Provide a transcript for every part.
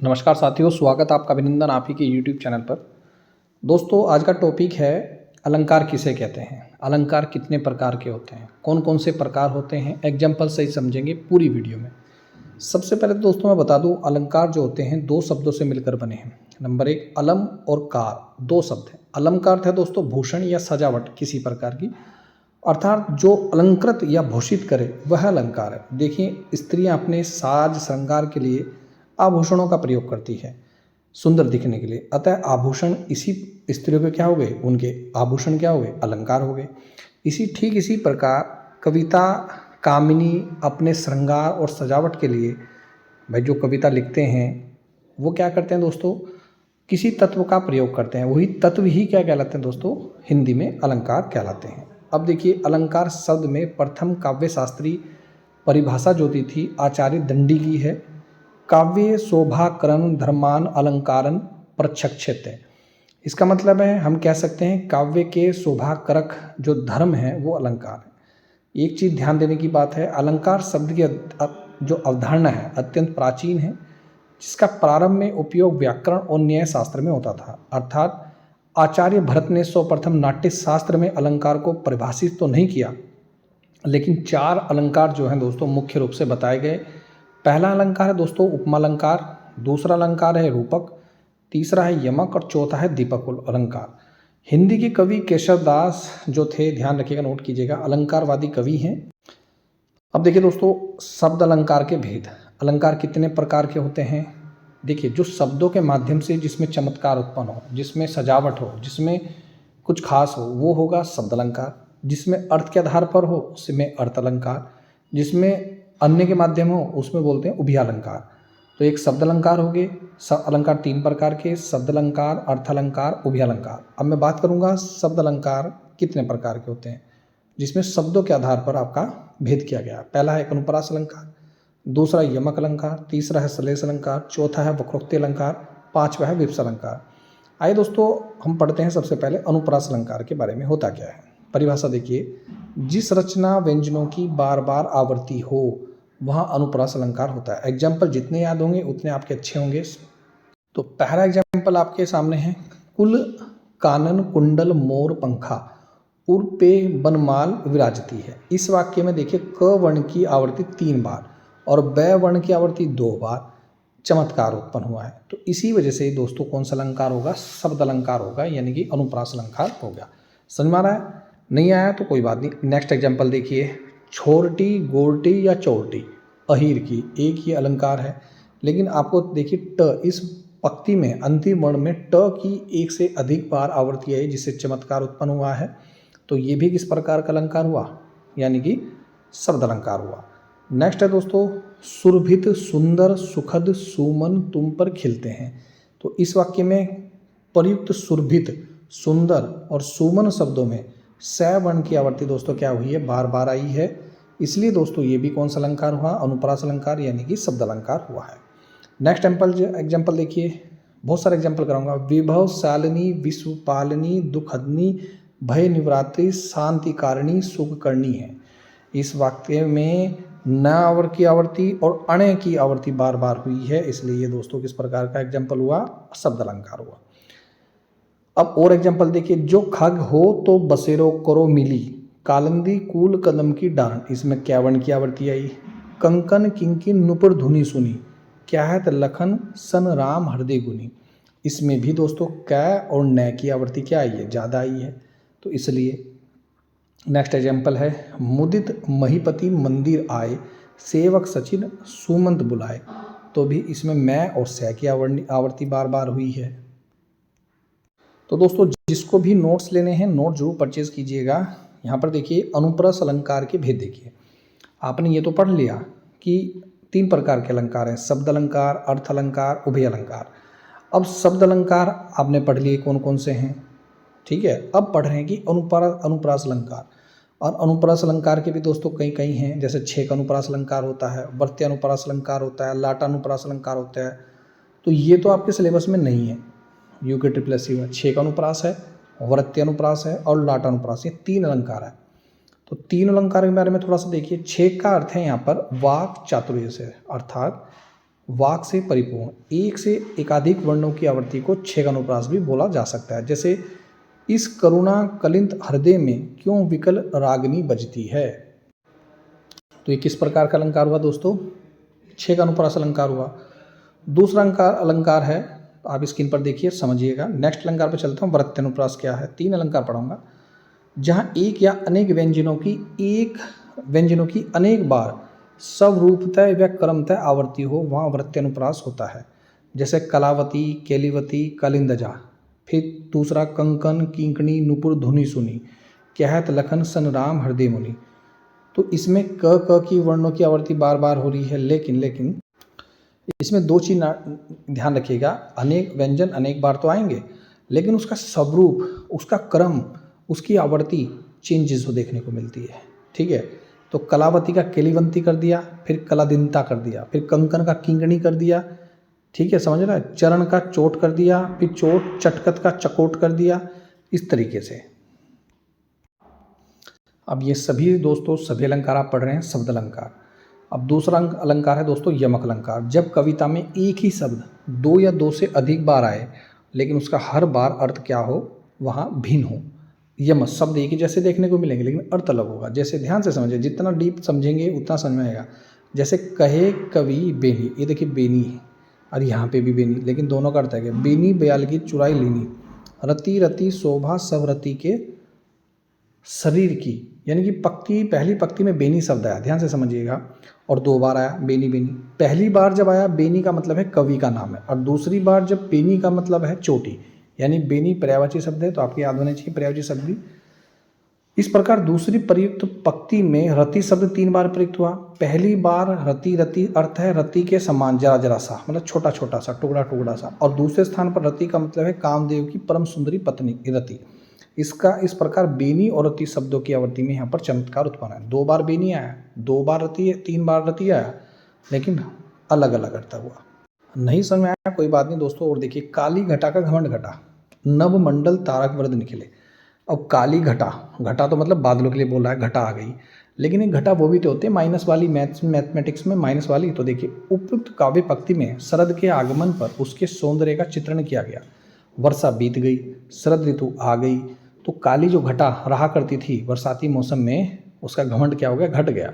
नमस्कार साथियों, स्वागत आपका, अभिनंदन आप ही के YouTube चैनल पर। दोस्तों, आज का टॉपिक है अलंकार किसे कहते हैं, अलंकार कितने प्रकार के होते हैं, कौन कौन से प्रकार होते हैं, एग्जाम्पल से ही समझेंगे पूरी वीडियो में। सबसे पहले दोस्तों मैं बता दूं, अलंकार जो होते हैं दो शब्दों से मिलकर बने हैं। नंबर एक, अलम और कार, दो शब्द हैं। अलम का अर्थ है दोस्तों भूषण या सजावट किसी प्रकार की, अर्थात जो अलंकृत या भूषित करे वह अलंकार है। देखिए, स्त्रियां अपने साज श्रृंगार के लिए आभूषणों का प्रयोग करती है सुंदर दिखने के लिए, अतः आभूषण इसी स्त्रियों के क्या हो गए, उनके आभूषण क्या हो गए, अलंकार हो गए। इसी प्रकार कविता कामिनी अपने श्रृंगार और सजावट के लिए भाई जो कविता लिखते हैं वो क्या करते हैं दोस्तों, किसी तत्व का प्रयोग करते हैं। वही तत्व ही क्या कहलाते हैं दोस्तों, हिंदी में अलंकार कहलाते हैं। अब देखिए, अलंकार शब्द में प्रथम काव्य शास्त्री परिभाषा जो दी थी आचार्य दंडी की है। काव्य शोभाकरण धर्मान अलंकारन प्रचक्षित है। इसका मतलब है, हम कह सकते हैं काव्य के शोभाकरक जो धर्म है वो अलंकार है। एक चीज़ ध्यान देने की बात है, अलंकार शब्द की जो अवधारणा है अत्यंत प्राचीन है, जिसका प्रारंभ में उपयोग व्याकरण और न्याय शास्त्र में होता था। अर्थात आचार्य भरत ने सर्वप्रथम नाट्य शास्त्र में अलंकार को परिभाषित तो नहीं किया, लेकिन चार अलंकार जो हैं दोस्तों मुख्य रूप से बताए गए। पहला अलंकार है दोस्तों उपमालंकार, दूसरा अलंकार है रूपक, तीसरा है यमक और चौथा है दीपक अलंकार। हिंदी के कवि केशव दास जो थे, ध्यान रखिएगा, नोट कीजिएगा, अलंकारवादी कवि हैं। अब देखिए दोस्तों, शब्द अलंकार के भेद। अलंकार कितने प्रकार के होते हैं? देखिए, जो शब्दों के माध्यम से जिसमें चमत्कार उत्पन्न हो, जिसमें सजावट हो, जिसमें कुछ खास हो, वो होगा शब्द अलंकार। जिसमें अर्थ के आधार पर हो उसमें अर्थ अलंकार, जिसमें अन्य के माध्यम हो उसमें बोलते हैं उभय अलंकार। तो एक शब्द अलंकार हो गए। अलंकार तीन प्रकार के, शब्द अलंकार, अर्थ अलंकार, उभय अलंकार। अब मैं बात करूंगा शब्द अलंकार कितने प्रकार के होते हैं, जिसमें शब्दों के आधार पर आपका भेद किया गया। पहला है अनुप्रास अलंकार, दूसरा यमक अलंकार, तीसरा है श्लेष अलंकार, चौथा है वक्रोक्ति अलंकार, पांचवा है विप्स अलंकार। आइए दोस्तों, हम पढ़ते हैं सबसे पहले अनुप्रास अलंकार के बारे में। होता क्या है, परिभाषा देखिए, जिस रचना व्यंजनों की बार बार आवृत्ति हो वहाँ अनुप्रास अलंकार होता है। एग्जाम्पल जितने याद होंगे उतने आपके अच्छे होंगे। तो पहला एग्जाम्पल आपके सामने है, कुल कानन कुंडल मोर पंखा उर पे बनमाल विराजती है। इस वाक्य में देखिए, क वर्ण की आवृत्ति 3 बार और ब वर्ण की आवृत्ति 2 बार चमत्कार उत्पन्न हुआ है। तो इसी वजह से दोस्तों कौन सा अलंकार होगा, शब्द अलंकार होगा, यानी कि अनुप्रास अलंकार होगा। समझ में आ रहा है? नहीं आया तो कोई बात नहीं। नेक्स्ट एग्जाम्पल देखिए, छोरटी गोरटी या चोरटी अहीर की, एक ही अलंकार है, लेकिन आपको देखिए ट, इस पंक्ति में अंतिम वर्ण में ट की एक से अधिक बार आवृत्ति आई जिससे चमत्कार उत्पन्न हुआ है। तो ये भी किस प्रकार का अलंकार हुआ, यानी कि शब्द अलंकार हुआ। नेक्स्ट है दोस्तों, सुरभित सुंदर सुखद सुमन तुम पर खिलते हैं। तो इस वाक्य में प्रयुक्त सुरभित सुंदर और सुमन शब्दों में स वर्ण की आवृत्ति दोस्तों क्या हुई है, बार बार आई है। इसलिए दोस्तों ये भी कौन सा अलंकार हुआ, अनुप्रास अलंकार, यानी कि शब्द अलंकार हुआ है। नेक्स्ट एग्जाम्पल देखिए, बहुत सारे एग्जाम्पल कराऊंगा। विभव शालिनी विश्वपालिनी दुखदनी भय निवृत्ति शांति कारिणी सुख करनी है। इस वाक्य में न आवर की आवृत्ति और अणे की आवृत्ति बार बार हुई है, इसलिए ये दोस्तों किस प्रकार का एग्जाम्पल हुआ, शब्द अलंकार हुआ। अब और एग्जाम्पल देखिए, जो खग हो तो बसेरो करो मिली कालंदी कूल कदम की डारण। इसमें क्या वर्ण की आवृत्ति आई, कंकन किंकिन नुपुर धुनी सुनी, क्या है तो लखन सन राम हृदय गुनी। इसमें भी दोस्तों कै और न की आवृत्ति क्या आई है, ज़्यादा आई है, तो इसलिए। नेक्स्ट एग्जाम्पल है, मुदित महीपति मंदिर आए सेवक सचिन सुमंत बुलाए। तो भी इसमें मैं और सै की आवृत्ति बार बार हुई है। तो दोस्तों जिसको भी नोट्स लेने हैं, नोट जरूर परचेज कीजिएगा। यहाँ पर देखिए अनुप्रास अलंकार के भेद देखिए। आपने ये तो पढ़ लिया कि 3 प्रकार के अलंकार हैं, शब्द अलंकार, अर्थ अलंकार, उभय अलंकार। अब शब्द अलंकार आपने पढ़ लिए कौन कौन से हैं, ठीक है। अब पढ़ रहे हैं कि अनुप्रास अलंकार। और अनुप्रास अलंकार के भी दोस्तों कई हैं, जैसे छेक अनुप्रास अलंकार होता है, वर्त्य अनुप्रास अलंकार होता है, लाटा अनुप्रास अलंकार होता है। तो ये तो आपके सिलेबस में नहीं है, यूके ट्रिपल में छेक अनुप्रास है, वर्त्य अनुप्रास है और लाटा अनुप्रास, ये 3 अलंकार है। तो 3 अलंकार के बारे में थोड़ा सा देखिए। छेक का अर्थ है यहाँ पर वाक चातुर्य से, अर्थात वाक से परिपूर्ण, एक से एकाधिक वर्णों की आवर्ती को छेद अनुप्रास भी बोला जा सकता है। जैसे इस करुणा कलिंत हृदय में क्यों विकल रागनी बजती है। तो ये किस प्रकार का अलंकार हुआ दोस्तों? छेद अनुप्रास अलंकार हुआ। दूसरा अलंकार है, आप स्क्रीन पर देखिए, समझिएगा। नेक्स्ट अलंकार पर चलता हूँ। वृत्त्यनुप्रास क्या है? 3 अलंकार पढ़ूंगा। जहाँ एक या अनेक व्यंजनों की अनेक बार स्वरूपतः व क्रमतः आवर्ती हो, वहाँ वृत्त्यनुप्रास होता है। जैसे कलावती, केलिवती, कलिंदजा। फिर दूसरा कंकन, किंकणी, नुपुर, धुनि सुनी, कहत लखन सन राम हृदय मुनि। तो इसमें क की वर्णों की आवर्ती बार बार हो रही है, लेकिन इसमें 2 चीज ध्यान रखिएगा। अनेक व्यंजन अनेक बार तो आएंगे, लेकिन उसका स्वरूप, उसका क्रम, उसकी आवर्ती चेंजेस को देखने को मिलती है। ठीक है, तो कलावती का केलिवंती कर दिया, फिर कलादिनता कर दिया, फिर कंकन का किंकणी कर दिया। ठीक है, समझ रहा है? चरण का चोट कर दिया, फिर चोट चटकत का चकोट कर दिया, इस तरीके से। अब ये सभी दोस्तों सभी अलंकार आप पढ़ रहे हैं शब्द अलंकार। अब दूसरा अलंकार है दोस्तों यमक अलंकार। जब कविता में एक ही शब्द 2 या 2 से अधिक बार आए, लेकिन उसका हर बार अर्थ क्या हो, वहाँ भिन्न हो। यम शब्द एक ही जैसे देखने को मिलेंगे, लेकिन अर्थ अलग होगा। जैसे ध्यान से समझिए, जितना डीप समझेंगे उतना समझ में आएगा। जैसे कहे कवि बेनी, ये देखिए बेनी है, और यहाँ पे भी बेनी, लेकिन दोनों का अर्थ है कि बेनी बयाल की चुराई लीनी, रति रति शोभा सब रति के शरीर की। यानी कि पहली पंक्ति में बेनी शब्द आया, ध्यान से समझिएगा, और 2 बार आया बेनी बेनी। पहली बार जब आया बेनी का मतलब है कवि का नाम है, और दूसरी बार जब बेनी का मतलब है चोटी, यानी बेनी पर्यायवाची शब्द है, तो आपको याद होने चाहिए पर्यायवाची शब्द भी। इस प्रकार दूसरी प्रयुक्त पंक्ति में रति शब्द 3 बार प्रयुक्त हुआ। पहली बार रति रति अर्थ है रति के समान, जरा जरा सा, मतलब छोटा छोटा सा, टुकड़ा टुकड़ा सा, और दूसरे स्थान पर रति का मतलब है कामदेव की परम सुंदरी पत्नी रति। इस प्रकार बेनी और रति शब्दों की आवर्ती में यहाँ पर चमत्कार उत्पन्न है। 2 बार बेनी आया, 2 बार रति, 3 बार रति आया, लेकिन अलग अलग अर्थ हुआ। नहीं समझ में आया कोई बात नहीं दोस्तों। और देखिए, काली घटा का घमंड घटा, नव मंडल तारक वृद निकले। अब काली घटा तो मतलब बादलों के लिए बोल रहा है, घटा आ गई, लेकिन ये घटा वो भी तो होते हैं माइनस वाली, मैथमेटिक्स में माइनस वाली। तो देखिए, उपयुक्त काव्य पंक्ति में शरद के आगमन पर उसके सौंदर्य का चित्रण किया गया। वर्षा बीत गई, शरद ऋतु आ गई, तो काली जो घटा रहा करती थी बरसाती मौसम में, उसका घमंड क्या हो गया, घट गया।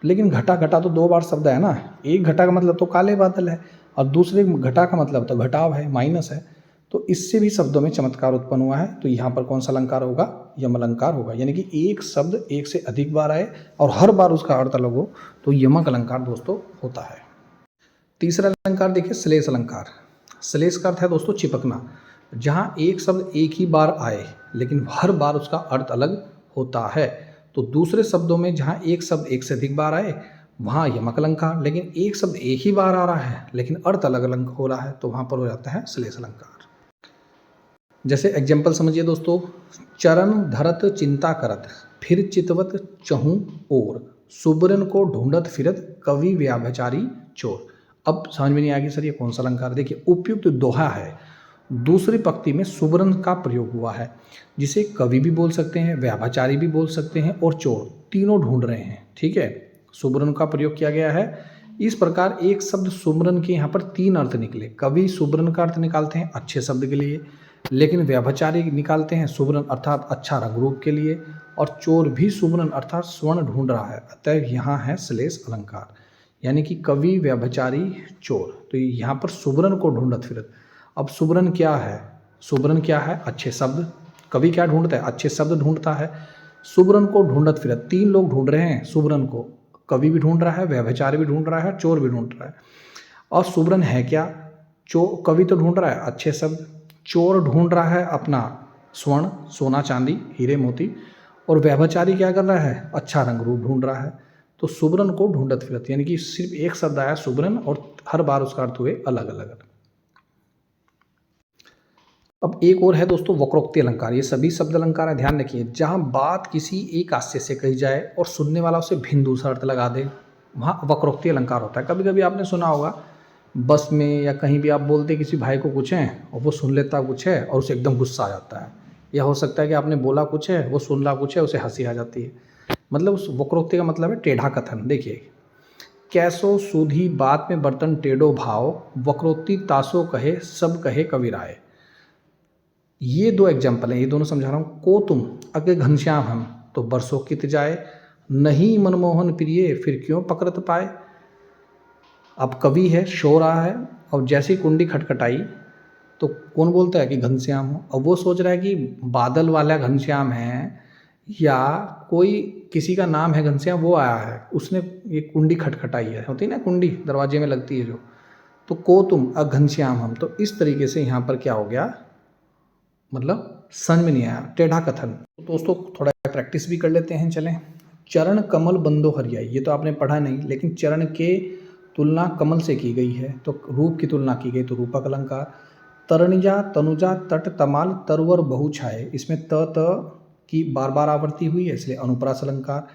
लेकिन घटा तो 2 बार शब्द है ना, एक घटा का मतलब तो काले बादल है, और दूसरे घटा का मतलब तो घटाव है, माइनस है। तो इससे भी शब्दों में चमत्कार उत्पन्न हुआ है। तो यहाँ पर कौन सा अलंकार होगा? यम अलंकार होगा। यानी कि एक शब्द एक से अधिक बार आए और हर बार उसका अर्थ अलग हो, तो यमक अलंकार दोस्तों होता है। तीसरा अलंकार देखिए, श्लेष अलंकार। श्लेष का अर्थ है दोस्तों चिपकना। जहाँ एक शब्द एक ही बार आए, लेकिन हर बार उसका अर्थ अलग होता है। तो दूसरे शब्दों में जहाँ एक शब्द एक से अधिक बार आए, वहाँ यमक अलंकार, लेकिन एक शब्द एक ही बार आ रहा है लेकिन अर्थ अलग अलग हो रहा है, तो वहाँ पर हो जाता है श्लेष अलंकार। जैसे एग्जाम्पल समझिए दोस्तों, चरण धरत चिंता करत, फिर चितवत चहूँ और, सुबरन को ढूंढत फिरत, कवि व्याभिचारी चोर। अब समझ में नहीं आएगी सर ये कौन सा अलंकार। देखिए, उपयुक्त दोहा है, दूसरी पंक्ति में सुबरन का प्रयोग हुआ है, जिसे कवि भी बोल सकते हैं, व्याभिचारी भी बोल सकते हैं, और चोर, तीनों ढूंढ रहे हैं। ठीक है, सुबरन का प्रयोग किया गया है। इस प्रकार एक शब्द सुबरन के यहाँ पर 3 अर्थ निकले। कवि सुबरन का अर्थ निकालते हैं अच्छे शब्द के लिए, लेकिन व्याभिचारी निकालते हैं सुबरन अर्थात अच्छा रंग रूप के लिए, और चोर भी सुबरन अर्थात स्वर्ण ढूंढ रहा है। अतः यहाँ है श्लेष अलंकार, यानी कि कवि व्याभिचारी चोर। तो यहाँ पर सुबरन को ढूंढत फिरत। अब सुबरन क्या है? सुबरन क्या है? अच्छे शब्द। कवि क्या ढूंढता है? अच्छे शब्द ढूंढता है। सुबरन को ढूंढत फिरत, 3 लोग ढूंढ रहे हैं सुबरन को, कवि भी ढूंढ रहा है, व्याभिचारी भी ढूंढ रहा है, चोर भी ढूंढ रहा है। और सुबरन है क्या? कवि तो ढूंढ रहा है अच्छे शब्द, चोर ढूंढ रहा है अपना स्वर्ण, सोना चांदी, हीरे मोती, और व्याभिचारी क्या कर रहा है? अच्छा रंग रूप ढूंढ रहा है। तो सुबरन को ढूंढत फिरत, यानी कि सिर्फ एक शब्द आया सुबरन, और हर बार उसका अर्थ हुए अलग अलग। अब एक और है दोस्तों वक्रोक्ति अलंकार। ये सभी शब्द अलंकार है, ध्यान रखिए। जहाँ बात किसी एक आशय से कही जाए और सुनने वाला उसे भिन्न दूसरा अर्थ लगा दे, वहाँ वक्रोक्ति अलंकार होता है। कभी कभी आपने सुना होगा, बस में या कहीं भी आप बोलते किसी भाई को कुछ है और वो सुन लेता कुछ है और उसे एकदम गुस्सा आ जाता है। या हो सकता है कि आपने बोला कुछ है, वो सुन रहा कुछ है, उसे हंसी आ जाती है। मतलब उस वक्रोक्ति का मतलब है टेढ़ा कथन। देखिए, कैसो सूधी बात में बर्तन टेढ़ो भाव, वक्रोक्ति तासो कहे सब कहे कविराय। ये दो एग्जाम्पल हैं, ये दोनों समझा रहा हूँ। को तुम अगे घनश्याम हम, तो बरसों कित जाए, नहीं मनमोहन प्रिय फिर क्यों पकड़त पाए। अब कवि है, सो रहा है, और जैसी कुंडी खटखटाई तो कौन बोलता है कि घनश्याम हो। अब वो सोच रहा है कि बादल वाला घनश्याम है या कोई किसी का नाम है घनश्याम, वो आया है, उसने ये कुंडी खटखटाई है, होती है ना कुंडी दरवाजे में लगती है जो। तो को तुम घनश्याम हम, तो इस तरीके से यहाँ पर क्या हो गया, मतलब समझ में नहीं आया, टेढ़ा कथन। तो दोस्तों थोड़ा प्रैक्टिस भी कर लेते हैं, चलें। चरण कमल बंदो हरियाई, ये तो आपने पढ़ा नहीं, लेकिन चरण के तुलना कमल से की गई है, तो रूप की तुलना की गई तो रूपक अलंकार। तरणिजा तनुजा तट तमाल तरवर बहु छाए, इसमें त की बार बार आवृत्ति हुई है, इसलिए अनुप्रास अलंकार।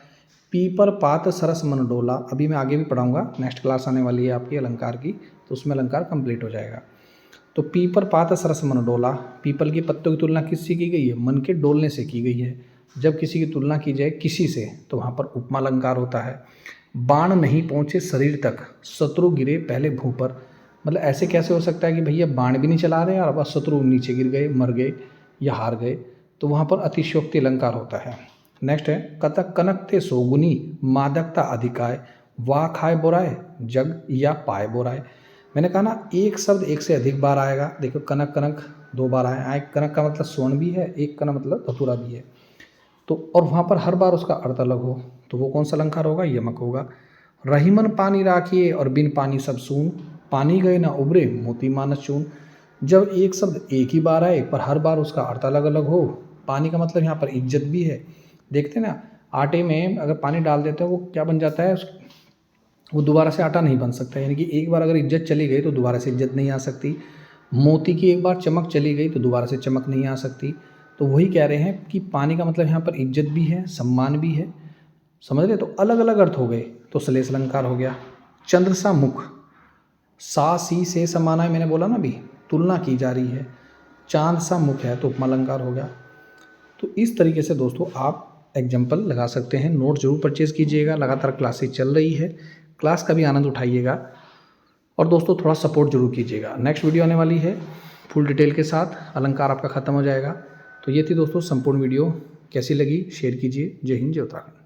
पीपर पात सरस मन डोला, अभी मैं आगे भी पढ़ाऊंगा, नेक्स्ट क्लास आने वाली है आपकी अलंकार की, तो उसमें अलंकार कंप्लीट हो जाएगा। तो पीपर पात सरस मन डोला, पीपल के पत्तों की तुलना किससे की गई है, मन के डोलने से की गई है। जब किसी की तुलना की जाए किसी से तो वहाँ पर उपमा अलंकार होता है। बाण नहीं पहुँचे शरीर तक, शत्रु गिरे पहले भूं पर, मतलब ऐसे कैसे हो सकता है कि भैया बाण भी नहीं चला रहे और बस शत्रु नीचे गिर गए, मर गए या हार गए, तो वहाँ पर अतिशयोक्ति अलंकार होता है। नेक्स्ट है कतक कनक थे सोगुनी, मादकता अधिकाय, वाह खाए बोराए जग या पाए बोराए। मैंने कहा ना एक शब्द एक से अधिक बार आएगा, देखो कनक कनक 2 बार आए, कनक का मतलब स्वर्ण भी है, एक का मतलब धतूरा भी है, तो और वहाँ पर हर बार उसका अर्थ अलग हो, तो वो कौन सा अलंकार होगा, यमक होगा। रहीमन पानी राखिए और बिन पानी सब सून, पानी गए ना उबरे मोती मानस चून। जब एक शब्द एक ही बार आए पर हर बार उसका अर्थ अलग अलग हो, पानी का मतलब यहाँ पर इज्जत भी है। देखते ना आटे में अगर पानी डाल देते हैं वो क्या बन जाता है, वो दोबारा से आटा नहीं बन सकता, यानी कि एक बार अगर इज्जत चली गई तो दोबारा से इज्जत नहीं आ सकती। मोती की एक बार चमक चली गई तो दोबारा से चमक नहीं आ सकती। तो वही कह रहे हैं कि पानी का मतलब यहाँ पर इज्जत भी है, सम्मान भी है, समझ रहे, तो अलग अलग अर्थ हो गए, तो श्लेष अलंकार हो गया। चंद्र सा मुख, सा सी से समाना है, मैंने बोला ना अभी, तुलना की जा रही है, चांद सा मुख है तो उपमा अलंकार हो गया। तो इस तरीके से दोस्तों आप एग्जाम्पल लगा सकते हैं। नोट जरूर परचेज़ कीजिएगा, लगातार क्लासेज चल रही है, क्लास का भी आनंद उठाइएगा, और दोस्तों थोड़ा सपोर्ट जरूर कीजिएगा। नेक्स्ट वीडियो आने वाली है फुल डिटेल के साथ, अलंकार आपका ख़त्म हो जाएगा। तो ये थी दोस्तों संपूर्ण वीडियो, कैसी लगी शेयर कीजिए। जय हिंद, जय उत्तराखंड।